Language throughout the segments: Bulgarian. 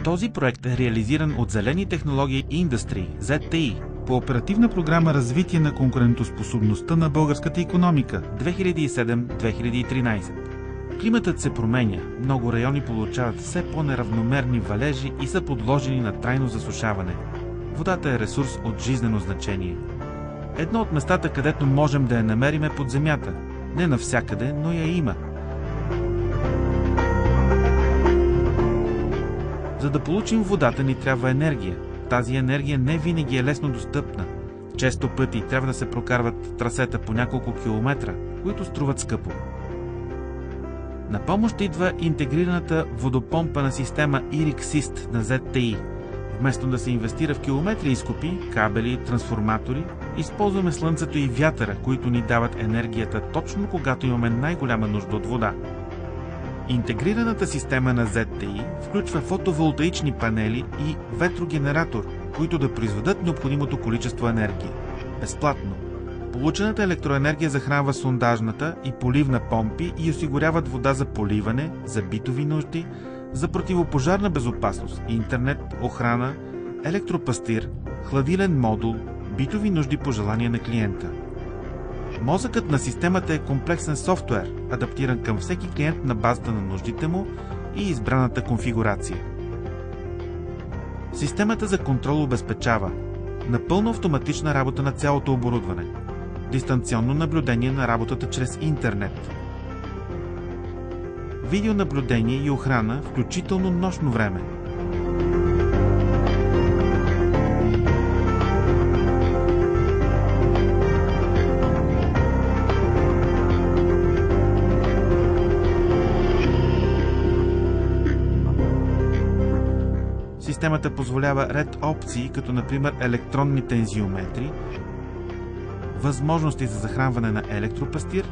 Този проект е реализиран от Зелени технологии Индъстри, ZTI, по оперативна програма Развитие на конкурентоспособността на българската икономика 2007-2013. Климатът се променя, много райони получават все по-неравномерни валежи и са подложени на трайно засушаване. Водата е ресурс от жизнено значение. Едно от местата, където можем да я намерим, е под земята. Не навсякъде, но я има. За да получим водата ни трябва енергия. Тази енергия не винаги е лесно достъпна. Често пъти трябва да се прокарват трасета по няколко километра, които струват скъпо. На помощ идва интегрираната водопомпена система IRIX-SIST на ZTI. Вместо да се инвестира в километри изкопи, кабели, трансформатори, използваме слънцето и вятъра, които ни дават енергията точно когато имаме най-голяма нужда от вода. Интегрираната система на ZTI включва фотоволтаични панели и ветрогенератор, които да произведат необходимото количество енергия. Безплатно. Получената електроенергия захранва сондажната и поливна помпи и осигуряват вода за поливане, за битови нужди, за противопожарна безопасност, интернет, охрана, електропастир, хладилен модул, битови нужди по желание на клиента. Мозъкът на системата е комплексен софтуер, адаптиран към всеки клиент на базата на нуждите му и избраната конфигурация. Системата за контрол обезпечава напълно автоматична работа на цялото оборудване, дистанционно наблюдение на работата чрез интернет, видеонаблюдение и охрана, включително нощно време. Системата позволява ред опции, като например електронни тензиометри, възможности за захранване на електропастир,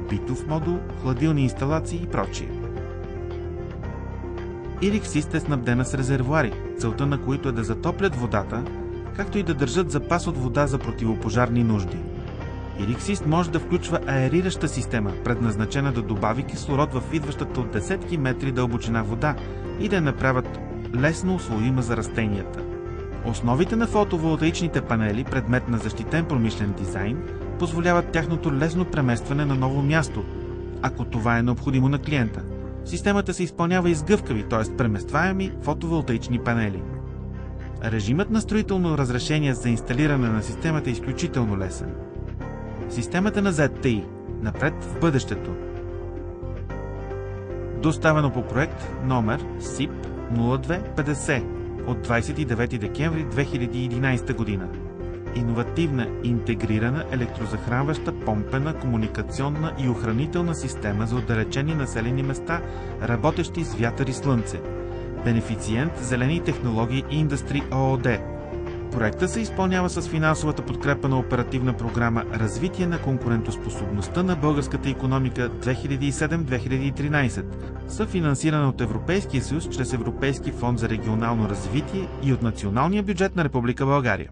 битов модул, хладилни инсталации и прочие. IRIX-SIST е снабдена с резервоари, целта на които е да затоплят водата, както и да държат запас от вода за противопожарни нужди. IRIX-SIST може да включва аерираща система, предназначена да добави кислород в идващата от десетки метри дълбочина вода и да я направят лесно усвоима за растенията. Основите на фотоволтаичните панели, предмет на защитен промишлен дизайн, позволяват тяхното лесно преместване на ново място, ако това е необходимо на клиента. Системата се изпълнява и с гъвкави, т.е. преместваеми фотоволтаични панели. Режимът на строително разрешение за инсталиране на системата е изключително лесен. Системата на ZTI – напред в бъдещето. Доставено по проект номер SIP 0250 от 29 декември 2011 година. Иновативна, интегрирана електрозахранваща, помпена, комуникационна и охранителна система за отдалечени населени места, работещи с вятър и слънце. Бенефициент Зелени технологии Индъстри ООД. Проектът се изпълнява с финансовата подкрепа на оперативна програма Развитие на конкурентоспособността на българската икономика 2007-2013, съфинансирана от Европейския съюз чрез Европейски фонд за регионално развитие и от националния бюджет на Република България.